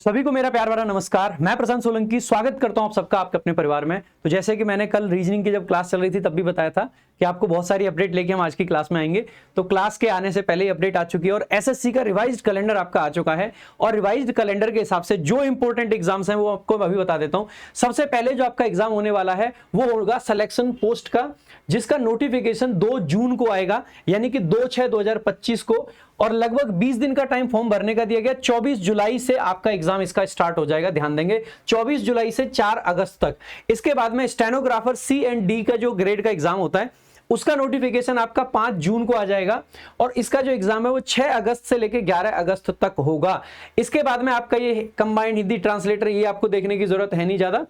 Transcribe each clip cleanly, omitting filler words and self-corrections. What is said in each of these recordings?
सभी को मेरा प्यार भरा नमस्कार। मैं प्रशांत सोलंकी स्वागत करता हूं आप सबका आपके अपने परिवार में। तो जैसे कि मैंने कल रीजनिंग की जब क्लास चल रही थी तब भी बताया था कि आपको बहुत सारी अपडेट लेके हम आज की क्लास में आएंगे। तो क्लास के आने से पहले ही अपडेट आ चुकी है और एसएससी का रिवाइज्ड कैलेंडर आपका आ चुका है और रिवाइज्ड कैलेंडर के हिसाब से जो इंपॉर्टेंट एग्जाम्स हैं वो आपको अभी बता देता हूं। सबसे पहले जो आपका एग्जाम होने वाला है वो होगा सिलेक्शन पोस्ट का, जिसका नोटिफिकेशन 2 जून को आएगा, यानी कि 2/6/2025 को, और लगभग 20 दिन का टाइम फॉर्म भरने का दिया गया। 24 जुलाई से आपका एग्जाम इसका स्टार्ट हो जाएगा, ध्यान देंगे 24 जुलाई से 4 अगस्त तक। इसके बाद में स्टेनोग्राफर सी एंड डी का जो ग्रेड का एग्जाम होता है उसका नोटिफिकेशन आपका 5 जून को आ जाएगा और इसका जो एग्जाम है वो 6 अगस्त से लेकर 11 अगस्त तक होगा। इसके बाद में आपका ये कंबाइंड हिंदी ट्रांसलेटर, ये आपको देखने की जरूरत है नहीं ज्यादा।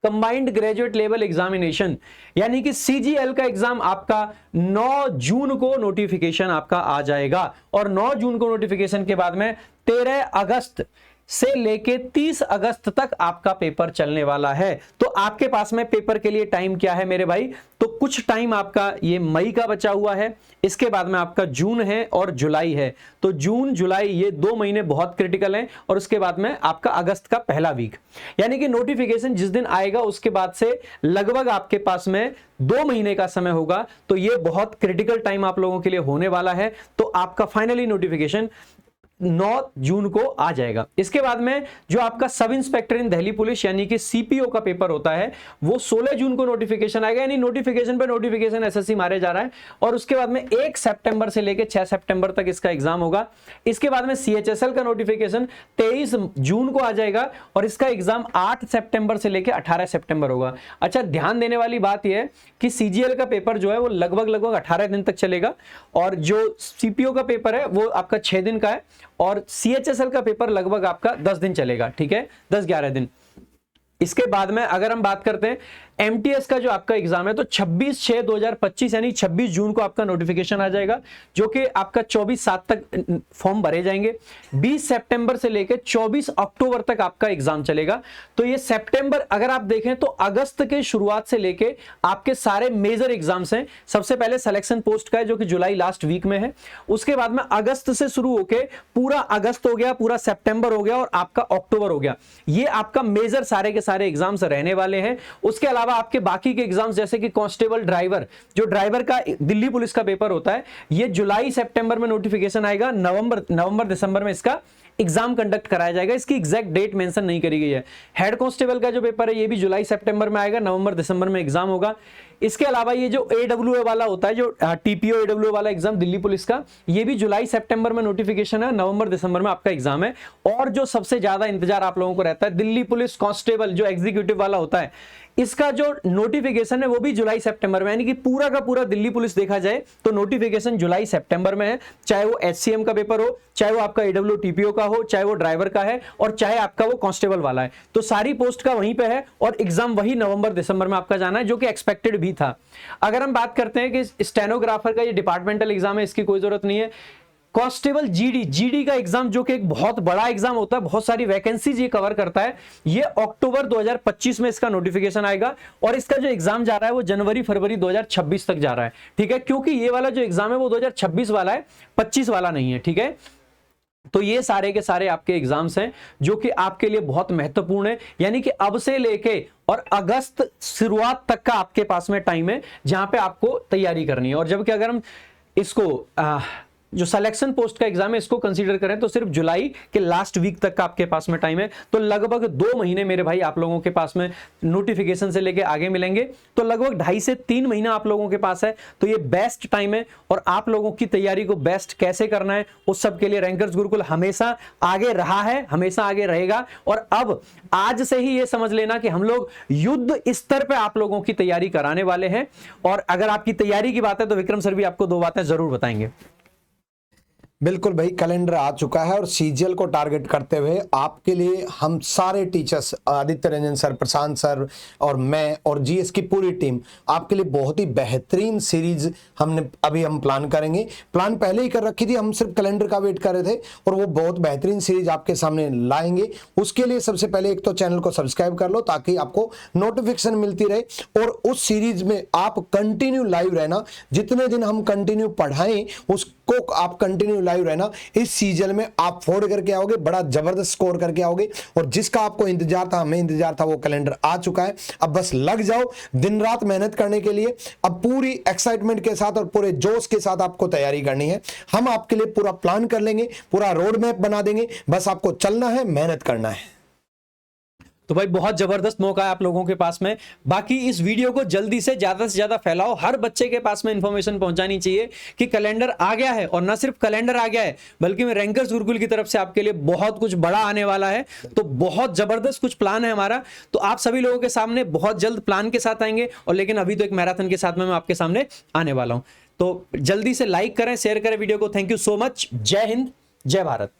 कंबाइंड ग्रेजुएट लेवल एग्जामिनेशन यानी कि सीजीएल का एग्जाम आपका 9 जून को नोटिफिकेशन आपका आ जाएगा और 9 जून को नोटिफिकेशन के बाद में 13 अगस्त से लेके 30 अगस्त तक आपका पेपर चलने वाला है। तो आपके पास में पेपर के लिए टाइम क्या है मेरे भाई? तो कुछ टाइम आपका ये मई का बचा हुआ है, इसके बाद में आपका जून है और जुलाई है। तो जून जुलाई ये 2 महीने बहुत क्रिटिकल हैं और उसके बाद में आपका अगस्त का पहला वीक, यानी कि नोटिफिकेशन जिस दिन आएगा उसके बाद से लगभग आपके पास में 2 महीने का समय होगा। तो ये बहुत क्रिटिकल टाइम आप लोगों के लिए होने वाला है। तो आपका फाइनली नोटिफिकेशन 9 जून को आ जाएगा। इसके बाद में जो आपका सब इंस्पेक्टर इन दिल्ली पुलिस यानी कि सीपीओ का पेपर होता है वो 16 जून को नोटिफिकेशन आएगा, यानी नोटिफिकेशन पे नोटिफिकेशन एसएससी मारे जा रहा है और उसके बाद में 1 सितंबर से लेकर 6 सितंबर तक इसका एग्जाम होगा। इसके बाद में सीएचएसएल का नोटिफिकेशन 23 जून को आ जाएगा और इसका एग्जाम 8 सितंबर से लेकर 18 सितंबर होगा। अच्छा, ध्यान देने वाली बात यह है कि सीजीएल का पेपर जो है वो लगभग 18 दिन तक चलेगा और जो सीपीओ का पेपर है वो आपका 6 दिन का है और सीएचएसएल का पेपर लगभग आपका 10 दिन चलेगा, ठीक है, 10-11 दिन। इसके बाद में अगर हम बात करते हैं एमटीएस का जो आपका एग्जाम है तो 26/6/2025 यानी 26 जून को आपका नोटिफिकेशन आ जाएगा, जो कि आपका 24/7 तक फॉर्म भरे जाएंगे। 20 सितंबर से लेकर 24 अक्टूबर तक आपका एग्जाम चलेगा। तो ये सितंबर अगर आप देखें तो अगस्त के शुरुआत से लेके आपके सारे मेजर एग्जाम्स हैं। सबसे पहले सिलेक्शन पोस्ट का है जो कि जुलाई लास्ट वीक में है, उसके बाद में अगस्त से शुरू होके पूरा अगस्त हो गया, पूरा सितंबर हो गया और आपका अक्टूबर हो गया। ये आपका मेजर सारे के सारे एग्जाम्स रहने वाले हैं। उसके अलावा आपके बाकी के एग्जाम्स जैसे कि कांस्टेबल ड्राइवर, जो ड्राइवर का दिल्ली पुलिस का पेपर होता है, ये जुलाई सितंबर में नोटिफिकेशन आएगा, नवंबर दिसंबर में इसका एग्जाम कंडक्ट कराया जाएगा। इसकी एग्जैक्ट डेट मेंशन नहीं करी गई है। हेड कांस्टेबल का जो पेपर है ये भी जुलाई सितंबर में आएगा, नवंबर दिसंबर में एग्जाम होगा। इसके अलावा ये जो एडब्ल्यूए वाला होता है, जो टीपीओ एडब्ल्यूए वाला एग्जाम दिल्ली पुलिस का, ये भी जुलाई सितंबर में नोटिफिकेशन है, नवंबर दिसंबर में आपका एग्जाम है। और जो सबसे ज्यादा इंतजार आप लोगों को रहता है दिल्ली पुलिस कांस्टेबल जो एग्जीक्यूटिव वाला होता है, इसका जो नोटिफिकेशन है वो भी जुलाई सितंबर में, यानी कि पूरा का पूरा दिल्ली पुलिस देखा जाए तो नोटिफिकेशन जुलाई सितंबर में है। चाहे वो एचसीएम का पेपर हो, चाहे वो आपका एडब्ल्यू टीपीओ का हो, चाहे वो ड्राइवर का है और चाहे आपका वो कांस्टेबल वाला है, तो सारी पोस्ट का वहीं पे है और एग्जाम वही नवंबर दिसंबर में आपका जाना है, जो कि एक्सपेक्टेड भी था। अगर हम बात करते हैं कि स्टेनोग्राफर का ये डिपार्टमेंटल एग्जाम है, इसकी कोई जरूरत नहीं है। कांस्टेबल जीडी का एग्जाम जो कि एक बहुत बड़ा एग्जाम होता है, बहुत सारी वैकेंसीज ये कवर करता है, ये अक्टूबर 2025 में इसका नोटिफिकेशन आएगा और इसका जो एग्जाम जा रहा है वो जनवरी-फरवरी 2026 तक जा रहा है, ठीक है, क्योंकि ये वाला जो एग्जाम है वो 2026 वाला है, 25 वाला नहीं है, ठीक है। तो ये सारे के सारे आपके एग्जाम्स हैं जो कि आपके लिए बहुत महत्वपूर्ण है, यानी कि अब से लेके और अगस्त शुरुआत तक का आपके पास में टाइम है जहां पे आपको तैयारी करनी है। और जबकि अगर हम इसको जो सिलेक्शन पोस्ट का एग्जाम है इसको कंसीडर करें तो सिर्फ जुलाई के लास्ट वीक तक का आपके पास में टाइम है। तो लगभग 2 महीने मेरे भाई आप लोगों के पास में नोटिफिकेशन से लेके आगे मिलेंगे, तो लगभग 2.5 से 3 महीना आप लोगों के पास है। तो ये बेस्ट टाइम है और आप लोगों की तैयारी को बेस्ट कैसे करना है उस सब के लिए रैंकर्स गुरुकुल हमेशा आगे रहा है, हमेशा आगे रहेगा। और अब आज से ही ये समझ लेना कि हम लोग युद्ध स्तर पे आप लोगों की तैयारी कराने वाले हैं। और अगर आपकी तैयारी की बात है तो विक्रम सर भी आपको 2 बातें जरूर बताएंगे। बिल्कुल भाई, कैलेंडर आ चुका है और सीजीएल को टारगेट करते हुए आपके लिए हम सारे टीचर्स, आदित्य रंजन सर, प्रशांत सर और मैं और जीएस की पूरी टीम आपके लिए बहुत ही बेहतरीन सीरीज हम प्लान करेंगे। प्लान पहले ही कर रखी थी, हम सिर्फ कैलेंडर का वेट कर रहे थे और वो बहुत बेहतरीन सीरीज आपके सामने लाएंगे। उसके लिए सबसे पहले एक तो चैनल को सब्सक्राइब कर लो ताकि आपको नोटिफिकेशन मिलती रहे और उस सीरीज में आप कंटिन्यू लाइव रहना। जितने दिन हम कंटिन्यू पढ़ाएं उसको आप कंटिन्यू लाइव रहना। इस सीजन में आप फोड़ करके आओगे, बड़ा जबरदस्त स्कोर करके आओगे, और जिसका आपको इंतजार था, हमें इंतजार था, वो कैलेंडर आ चुका है। अब बस लग जाओ दिन रात मेहनत करने के लिए। अब पूरी एक्साइटमेंट के साथ और पूरे जोश के साथ आपको तैयारी करनी है। हम आपके लिए पूरा प्लान कर लेंगे, पूरा रोड मैप बना देंगे, बस आपको चलना है, मेहनत करना है। तो भाई बहुत जबरदस्त मौका है आप लोगों के पास में। बाकी इस वीडियो को जल्दी से ज्यादा फैलाओ, हर बच्चे के पास में इंफॉर्मेशन पहुंचानी चाहिए कि कैलेंडर आ गया है, और ना सिर्फ कैलेंडर आ गया है बल्कि मैं रैंकर्स गुरुकुल की तरफ से आपके लिए बहुत कुछ बड़ा आने वाला है। तो बहुत जबरदस्त कुछ प्लान है हमारा, तो आप सभी लोगों के सामने बहुत जल्द प्लान के साथ आएंगे। और लेकिन अभी तो एक मैराथन के साथ में मैं आपके सामने आने वाला हूं। तो जल्दी से लाइक करें, शेयर करें वीडियो को। Thank you so much. जय हिंद, जय भारत।